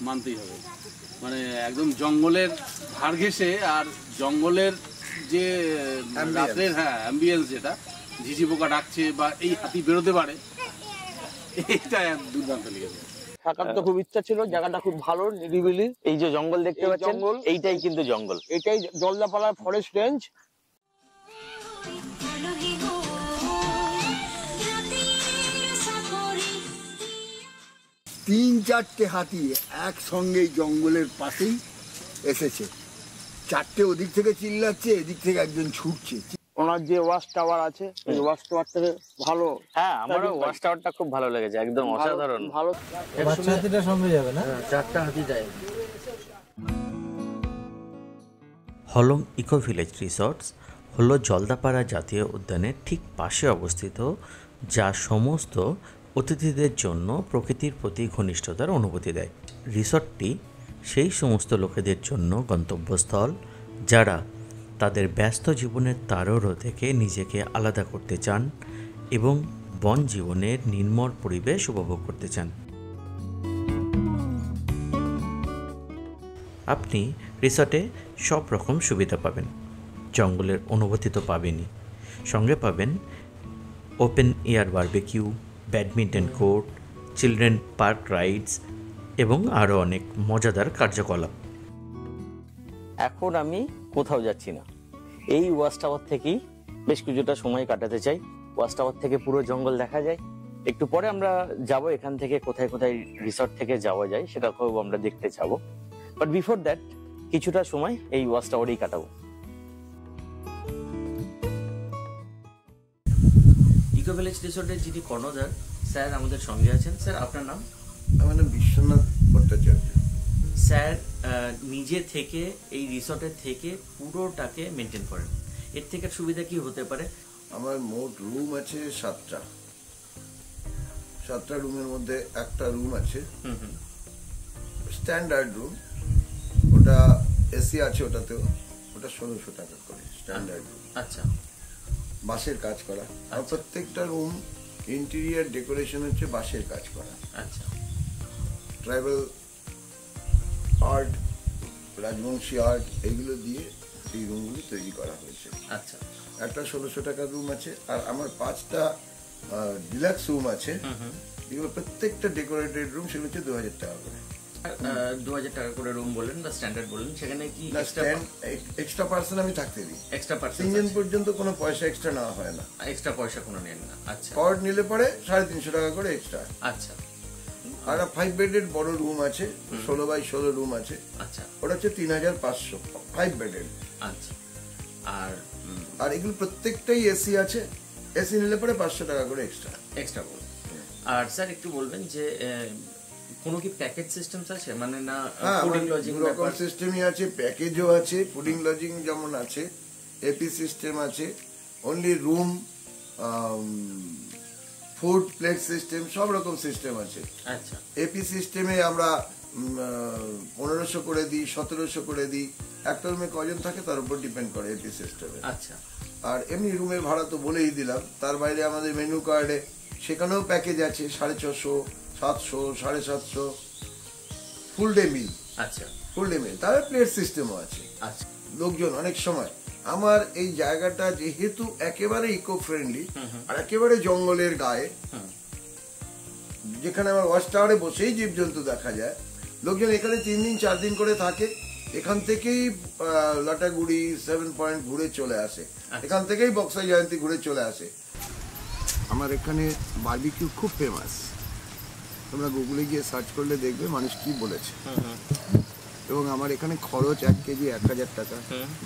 মানতেই হবে। মানে একদম জঙ্গলের ধার ঘেঁষে আর জঙ্গলের যে রাত্রের অ্যাম্বিয়েন্স, যেটা ঝিঝি পোকা ডাকছে বা এই হাতি বেরোতে পারে, এইটা দুর্দান্ত লেগেছে। থাকার তো খুব ইচ্ছা ছিল, জায়গাটা খুব ভালো, নিরিবিলি। এই যে জঙ্গল দেখতে পাচ্ছেন, এইটাই কিন্তু জঙ্গল, এটাই জলদাপাড়া ফরেস্ট রেঞ্জ। তিন চারটে হাতি একসঙ্গে জঙ্গলের পাশেই এসেছে, চারটে ওদিক থেকে চিল্লাচ্ছে, এদিক থেকে একজন ছুটছে। ওনার যে ওয়াচ টাওয়ার আছে, এই ওয়াচ টাওয়ার থেকে ভালো। হ্যাঁ, আমারও ওয়াচ টাওয়ারটা খুব ভালো লেগেছে, একদম অসাধারণ। ভালো। বাচ্চা হাতিটার সঙ্গে যাবে না? চারটা হাতি যায়। হলং ইকো ভিলেজ রিসর্টস হলো জলদাপাড়া জাতীয় উদ্যানের ঠিক পাশে অবস্থিত, যা সমস্ত অতিথিদের জন্য প্রকৃতির প্রতি ঘনিষ্ঠতার অনুভূতি দেয়। রিসর্টটি সেই সমস্ত লোকেদের জন্য গন্তব্যস্থল যারা তাদের ব্যস্ত জীবনের তাড়না থেকে নিজেকে আলাদা করতে চান এবং বন জীবনের নির্মল পরিবেশ উপভোগ করতে চান। আপনি রিসর্টে সব রকম সুবিধা পাবেন, জঙ্গলের অনুভূতি তো পাবেনই, সঙ্গে পাবেন open air barbecue, badminton court, children park rides এবং আরও অনেক মজাদার কার্যকলাপ। এখন আমি কোথাও যাচ্ছি না, এই ওয়াচ টাওয়ার থেকেই বেশ কিছুটা সময় কাটাতে চাই। ওয়াচ টাওয়ার থেকে পুরো জঙ্গল দেখা যায়। একটু পরে আমরা যাব, এখান থেকে কোথায় কোথায় রিসর্ট থেকে যাওয়া যায় সেটাকেও আমরা দেখতে যাবো। বাট বিফোর দ্যাট কিছুটা সময় এই ওয়াচ টাওয়ারেই কাটাবো। ইকো ভিলেজ রিসোর্টের যিনি কর্ণধার স্যার আমাদের সঙ্গে আছেন। স্যার, আপনার নাম? আমার নাম বিশ্বনাথ ভট্টাচার্য। স্যার নিজে থেকে এই রিসর্টের থেকে পুরোটাকে মেনটেন করেন, এর থেকে সুবিধা কি হতে পারে? আমার মোট রুম আছে 7টা। 7টা রুমের মধ্যে একটা রুম আছে স্ট্যান্ডার্ড রুম, ওটা এসি আছে ওটাতেও, ওটা 1600 টাকা করে স্ট্যান্ডার্ড রুম। আচ্ছা, বাঁশের কাজ করা, আর প্রত্যেকটা রুম ইন্টেরিয়ার ডেকোরেশন হচ্ছে বাঁশের কাজ করা। আচ্ছা, ট্রাইবাল আর্ট, রাজবংশী আর্ট, এগুলো দিয়ে এই রুমগুলি তৈরি করা হয়েছে। আচ্ছা, একটা 1600 টাকার রুম আছে, আর আমার 5টা ডিলাক্স রুম আছে, এগুলো প্রত্যেকটা ডেকোরেটেড রুম, সেগুলো হচ্ছে 2000 টাকা করে। 2000 টাকা করে রুম বললেন বা স্ট্যান্ডার্ড বললেন, সেখানে কি এক্সট্রা পার্সন আমি থাকতে দিই। এক্সট্রা পার্সন 3 জন পর্যন্ত কোনো পয়সা এক্সট্রা নেওয়া হয় না। এক্সট্রা পয়সা কোনো নেন না? আচ্ছা, কর্ড নিলে পরে 350 টাকা করে এক্সট্রা। আচ্ছা, আর 5 বেডের বড় রুম আছে, 16x16 রুম আছে। আচ্ছা, ওটা হচ্ছে 3500 5 বেডের। আচ্ছা, আর এগুলো প্রত্যেকটাই এসি আছে, এসি নিলে পরে 500 টাকা করে এক্সট্রা এক্সট্রা বলুন। আর স্যার একটু বলবেন যে কোনো কি প্যাকেজ সিস্টেম আছে, মানে না ফুডিং লজিং রকম সিস্টেমই আছে, প্যাকেজও আছে, ফুডিং লজিং যেমন আছে, এপি সিস্টেম আছে, only room, food plate system, সব রকম সিস্টেম আছে। আচ্ছা, এপি সিস্টেমে আমরা 1500 করে দিই, 1700 করে দিই, একটা রুমে কজন থাকে তার উপর ডিপেন্ড করে এপি সিস্টেমে। আচ্ছা, আর এমনি রুমের ভাড়া তো বলেই দিলাম। তার বাইরে আমাদের মেনু কার্ডে সেখানেও প্যাকেজ আছে 650, 700, 750 ফুল ডে মিল। আচ্ছা, ফুল ডে মিল, তার প্লেট সিস্টেমও আছে। আচ্ছা, লোকজন অনেক সময় আমার এই জায়গাটা যেহেতু একেবারে ইকো ফ্রেন্ডলি আর একেবারে জঙ্গলের গায়ে, যেখানে আমার ওয়াচ টাওয়ারে বসেই জীবজন্তু দেখা যায়, লোকজন এখানে 3 দিন 4 দিন করে থাকে। এখান থেকেই লাটাগুড়ি 7 পয়েন্ট ঘুরে চলে আসে, এখান থেকেই বক্সাই জয়ন্তী ঘুরে চলে আসে। আমার এখানে বারবিকিউ খুব ফেমাস, তোমরা গুগলে গিয়ে সার্চ করলে দেখবে মানুষ কি বলেছে। এবং আমার এখানে খরচ 1 কেজি 1000 টাকা,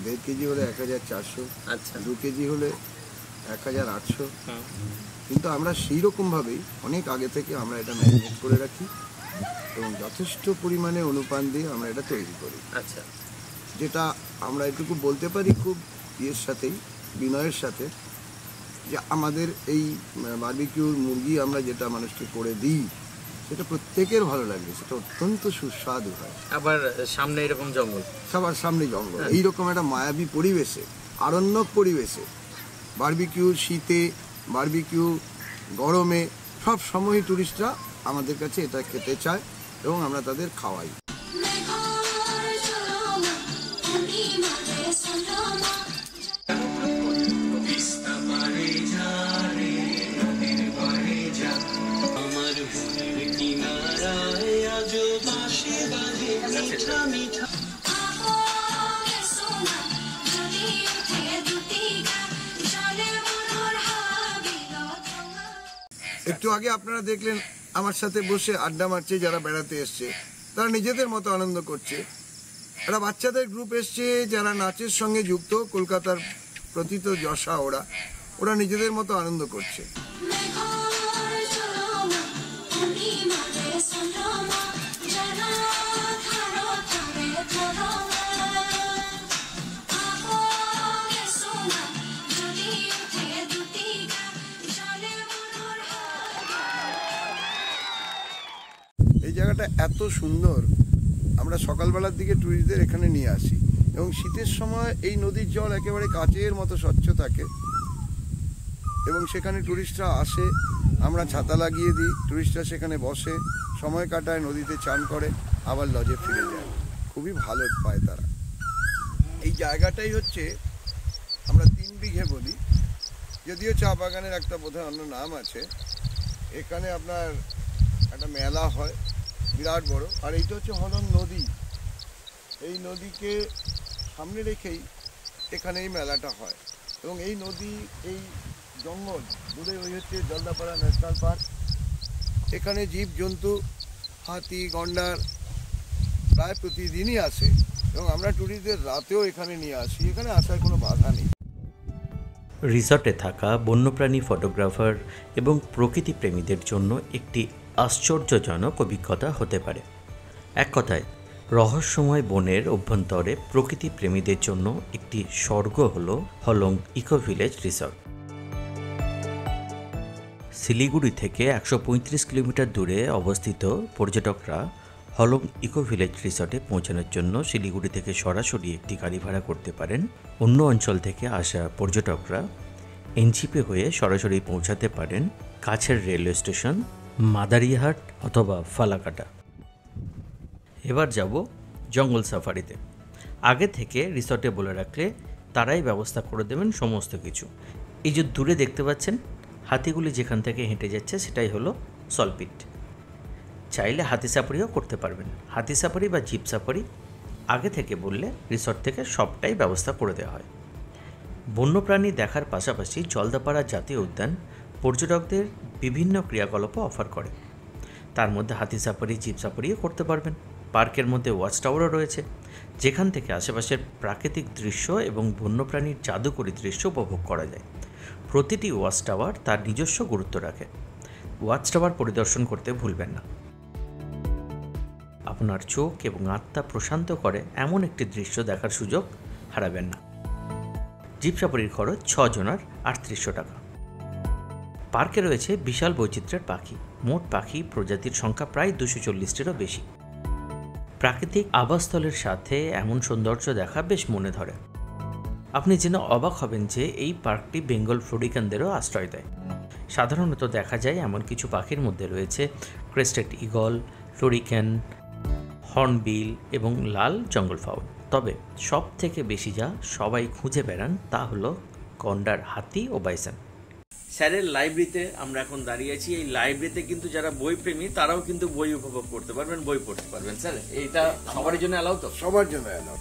1.5 কেজি হলে 1400, আচ্ছা, 2 কেজি হলে 1800। কিন্তু আমরা সেই রকম ভাবেই অনেক আগে থেকে আমরা এটা ম্যারিনেট করে রাখি এবং যথেষ্ট পরিমাণে অনুপান দিয়ে আমরা এটা তৈরি করি। আচ্ছা, যেটা আমরা এটুকু বলতে পারি খুব ইয়ের সাথেই, বিনয়ের সাথে, যে আমাদের এই বারবিকিউর মুরগি আমরা যেটা মানুষকে করে দিই সেটা প্রত্যেকের ভালো লাগবে, সেটা অত্যন্ত সুস্বাদু হয়। আবার সামনে এরকম জঙ্গল, সবার সামনে জঙ্গল, এইরকম একটা মায়াবী পরিবেশে, আরণ্যক পরিবেশে বারবিকিউ, শীতে বারবিকিউ, গরমে, সব সময় টুরিস্টরা আমাদের কাছে এটা খেতে চায় এবং আমরা তাদের খাওয়াই। একটু আগে আপনারা দেখলেন আমার সাথে বসে আড্ডা মারছে যারা বেড়াতে এসছে, তারা নিজেদের মতো আনন্দ করছে। একটা বাচ্চাদের গ্রুপ এসছে যারা নাচের সঙ্গে যুক্ত, কলকাতার প্রথিত যশা, ওরা নিজেদের মতো আনন্দ করছে। এই জায়গাটা এত সুন্দর, আমরা সকালবেলার দিকে টুরিস্টদের এখানে নিয়ে আসি এবং শীতের সময় এই নদীর জল একেবারে কাচের মতো স্বচ্ছ থাকে এবং সেখানে টুরিস্টরা আসে, আমরা ছাতা লাগিয়ে দিই, টুরিস্টরা সেখানে বসে সময় কাটায়, নদীতে চান করে, আবার লজে ফিরে যায়, খুবই ভালো পায় তারা। এই জায়গাটাই হচ্ছে আমরা 3 বিঘে বলি, যদিও চা বাগানের একটা বোধহয় অন্য নাম আছে। এখানে আপনার একটা মেলা হয় বিরাট বড়, আর এইটা হচ্ছে হলং নদী। এই নদীকে সামনে রেখেই এখানে এই মেলাটা হয় এবং এই নদী, এই জঙ্গল দূরে ওই হচ্ছে জলদাপাড়া ন্যাশনাল পার্ক। এখানে জীবজন্তু, হাতি, গন্ডার প্রায় প্রতিদিনই আসে এবং আমরা ট্যুরিস্টদের রাতেও এখানে নিয়ে আসি, এখানে আসার কোনো বাধা নেই। রিসর্টে থাকা বন্যপ্রাণী ফটোগ্রাফার এবং প্রকৃতি প্রেমীদের জন্য একটি আশ্চর্যজনক অভিজ্ঞতা হতে পারে। এক কথায়, রহস্যময় বনের অভ্যন্তরে প্রকৃতি প্রেমীদের জন্য একটি স্বর্গ হল Hollong eco village resort. Siliguri থেকে 135 কিলোমিটার দূরে অবস্থিত পর্যটকরা হলং ইকো ভিলেজ রিসর্টে পৌঁছানোর জন্য শিলিগুড়ি থেকে সরাসরি একটি গাড়ি ভাড়া করতে পারেন। অন্য অঞ্চল থেকে আসা পর্যটকরা এনজিপি হয়ে সরাসরি পৌঁছাতে পারেন কাছের রেলওয়ে স্টেশন মাদারিহাট অথবা ফালাকাটা। এবার যাব জঙ্গল সাফারিতে। আগে থেকে রিসর্টে বলে রাখলে তারাই ব্যবস্থা করে দেবেন সমস্ত কিছু। এই যে দূরে দেখতে পাচ্ছেন হাতিগুলি যেখান থেকে হেঁটে যাচ্ছে সেটাই হলো সলপিট। চাইলে হাতি সাফারিও করতে পারবেন। হাতি সাফারি বা জিপ সাফারি আগে থেকে বললে রিসর্ট থেকে সবটাই ব্যবস্থা করে দেওয়া হয়। বন্যপ্রাণী দেখার পাশাপাশি জলদাপাড়া জাতীয় উদ্যান পর্যটকদের বিভিন্ন ক্রিয়াকলাপও অফার করে। তার মধ্যে হাতি সাফারি, জিপ সাফারিও করতে পারবেন। পার্কের মধ্যে ওয়াচ টাওয়ারও রয়েছে, যেখান থেকে আশেপাশের প্রাকৃতিক দৃশ্য এবং বন্যপ্রাণীর জাদুকরী দৃশ্য উপভোগ করা যায়। প্রতিটি ওয়াচ টাওয়ার তার নিজস্ব গুরুত্ব রাখে। ওয়াচ টাওয়ার পরিদর্শন করতে ভুলবেন না। আপনার চোখ এবং আত্মা প্রশান্ত করে এমন একটি দৃশ্য দেখার সুযোগ হারাবেন না। জিপ সাফারির খরচ 6 জনের 3800 টাকা। পার্কে রয়েছে বিশাল বৈচিত্র্যের পাখি। মোট পাখি প্রজাতির সংখ্যা প্রায় 240টিরও বেশি। প্রাকৃতিক আবাসস্থলের সাথে এমন সৌন্দর্য দেখা বেশ মনে ধরে। আপনি জেনে অবাক হবেন যে এই পার্কটি বেঙ্গল ফ্লোরিকানদেরও আশ্রয় দেয়। সাধারণত দেখা যায় এমন কিছু পাখির মধ্যে রয়েছে ক্রেস্টেড ঈগল, ফ্লোরিকান, হর্নবিল এবং লাল জঙ্গল ফাউল। তবে সব থেকে বেশি যা সবাই খুঁজে বেড়ান তা হলো গন্ডার, হাতি ও বাইসন। স্যারের লাইব্রেরিতে আমরা এখন দাঁড়িয়ে আছি। এই লাইব্রেরিতে কিন্তু যারা বই প্রেমী তারাও কিন্তু বই উপভোগ করতে পারবেন, বই পড়তে পারবেন। স্যার এইটা সবার জন্য অ্যালাউ তো? সবার জন্য অ্যালাউ।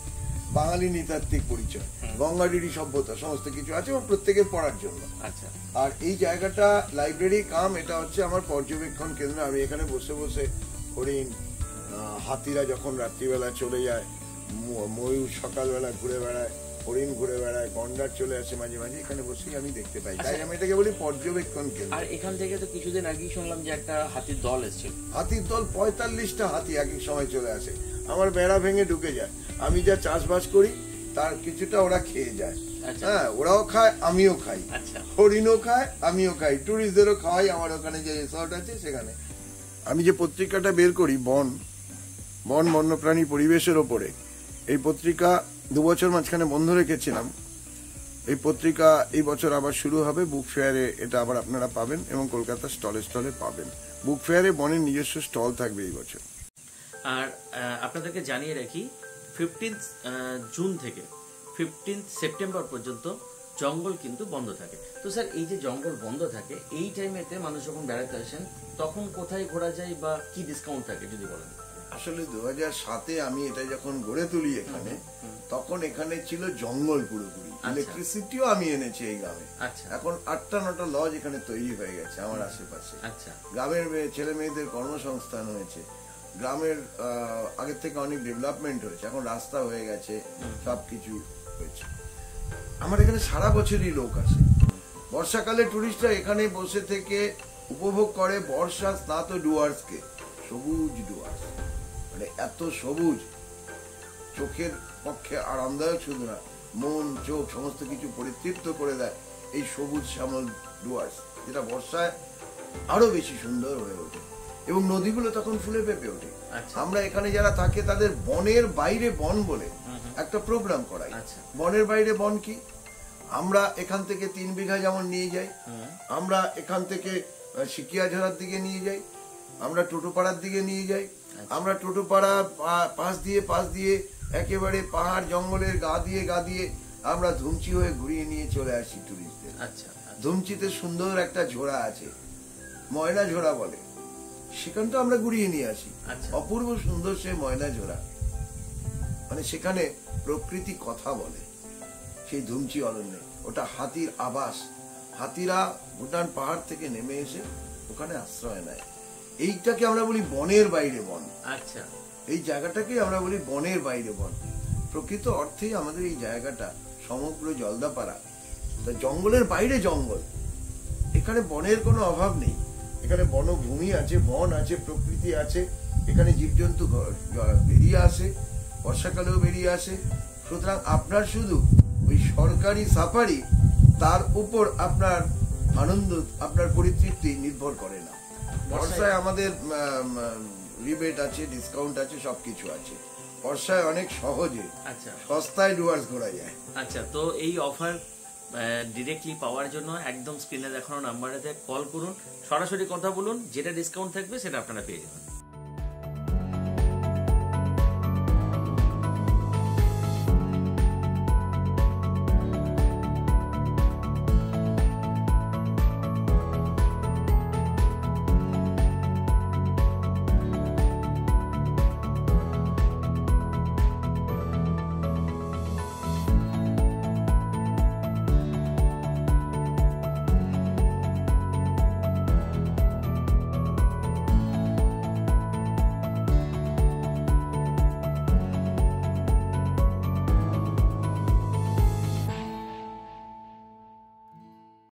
বাঙালি নৃতাত্ত্বিক পরিচয়, গঙ্গাডিরি সভ্যতা সমস্ত কিছু আছে এবং প্রত্যেকের পড়ার জন্য। আচ্ছা। আর এই জায়গাটা লাইব্রেরি কাম, এটা হচ্ছে আমার পর্যবেক্ষণ কেন্দ্র। আমি এখানে বসে বসে হরিণ, হাতিরা যখন রাত্রিবেলা চলে যায়, ময়ূর সকালবেলা ঘুরে বেড়ায়, হরিণ ঘুরে বেড়ায়, গন্ডার চলে আসে মাঝে মাঝে, এখানে বসেই আমি দেখতে পাই। তাই আমি এটাকে বলি পর্যবেক্ষণ কেন্দ্র। আর এখান থেকে তো কিছুদিন আগেই শুনলাম যে একটা হাতির দল এসেছিল। হাতির দল 45টা হাতি এক এক সময় চলে আসে, আমার বেড়া ভেঙে ঢুকে যায়। আমি যা চাষবাস করি তার কিছুটা ওরা খেয়ে যায়। হ্যাঁ, ওরাও খায়, আমিও খাই। হরিণও খায়, আমিও খাই, টুরিস্টদেরও খাওয়াই। আমার ওখানে যে রিসর্ট আছে সেখানে আমি যে পত্রিকাটা বের করি বন বন্যপ্রাণী পরিবেশের ওপরে, এই পত্রিকা 2 বছর মাঝখানে বন্ধ রেখেছিলাম। এই পত্রিকা এই বছর আবার শুরু হবে। বুক ফেয়ারে এটা আবার আপনারা পাবেন এবং কলকাতার স্টলে পাবেন। বুক ফেয়ারে বনের নিজস্ব স্টল থাকবে এই বছর। আর আপনাদেরকে জানিয়ে রাখি 15 জুন থেকে 15 সেপ্টেম্বর পর্যন্ত জঙ্গল কিন্তু বন্ধ থাকে। তো স্যার এই যে জঙ্গল বন্ধ থাকে এই টাইমেতে মানুষ যখন বেড়াতে আসেন তখন কোথায় ঘোরা যায় বা কি ডিসকাউন্ট থাকে যদি বলেন। আসলে 2007-এ আমি এটা যখন গড়ে তুলি এখানে, তখন এখানে ছিল জঙ্গল পুরোপুরি, ইলেকট্রিসিটিও আমি এনেছি এই গ্রামে। আচ্ছা। এখন 8টা-9টা লজ এখানে তৈরি হয়ে গেছে আমার আশেপাশে। আচ্ছা। গ্রামের ছেলে মেয়েদের কর্মসংস্থান হয়েছে, গ্রামের আগের থেকে অনেক ডেভেলপমেন্ট হয়েছে, এখন রাস্তা হয়ে গেছে, সবকিছু হয়েছে। আমার এখানে সারা বছরই লোক আসে। বর্ষাকালে টুরিস্টরা এখানে বসে থেকে উপভোগ করে বর্ষা স্নাত ডুয়ার্সকে, সবুজ ডুয়ার্স, মানে এত সবুজ, চোখের পক্ষে আরামদায়ক, শুধু না মন চোখ সমস্ত কিছু পরিতৃপ্ত করে দেয় এই সবুজ শ্যামল ডুয়ার্স, যেটা বর্ষায় আরো বেশি সুন্দর হয়ে ওঠে এবং নদীগুলো তখন ফুলে ফেপে ওঠে। আমরা এখানে যারা থাকে তাদের বনের বাইরে বন বলে একটা প্রোগ্রাম করাই। বনের বাইরে বন কি, আমরা এখান থেকে 3 বিঘা যেমন নিয়ে যাই, আমরা এখান থেকে সিকিয়াঝাড়ার দিকে নিয়ে যাই, আমরা টোটোপাড়ার দিকে নিয়ে যাই, আমরা টোটোপাড়া পাশ দিয়ে একেবারে পাহাড় জঙ্গলের গা দিয়ে আমরা ধুমচি হয়ে ঘুরিয়ে নিয়ে চলে আসি টুরিস্টদের। ধুমচিতে সুন্দর একটা ঝোড়া আছে, ময়না ঝোড়া বলে, সেখানটা আমরা ঘুরিয়ে নিয়ে আসি। অপূর্ব সুন্দর সে ময়না ঝোড়া, মানে সেখানে প্রকৃতি কথা বলে সেই ধুমচি অরণ্যে। ওটা হাতির আবাস, হাতিরা ভুটান পাহাড় থেকে নেমে এসে ওখানে আশ্রয় নেয়। এইটাকে আমরা বলি বনের বাইরে বন। আচ্ছা, এই জায়গাটাকে আমরা বলি বনের বাইরে বন। প্রকৃত অর্থেই আমাদের এই জায়গাটা সমগ্র জলদাপাড়া জঙ্গলের বাইরে জঙ্গল। এখানে বনের কোনো অভাব নেই, এখানে বনভূমি আছে, বন আছে, প্রকৃতি আছে, এখানে জীবজন্তু বেরিয়ে আসে, বর্ষাকালেও বেরিয়ে আসে। সুতরাং আপনার শুধু ওই সরকারি সাফারি, তার উপর আপনার আনন্দ, আপনার পরিতৃপ্তি নির্ভর করে না। বর্ষায় আমাদের রিবেট আছে, ডিসকাউন্ট আছে, সবকিছু আছে। বর্ষায় অনেক সহজে সস্তায় ডুয়ার্স ঘোরা যায়। আচ্ছা, তো এই অফার ডিরেক্টলি পাওয়ার জন্য একদম স্ক্রিনে দেখানো নাম্বারেতে কল করুন, সরাসরি কথা বলুন, যেটা ডিসকাউন্ট থাকবে সেটা আপনারা পেয়ে যাবেন।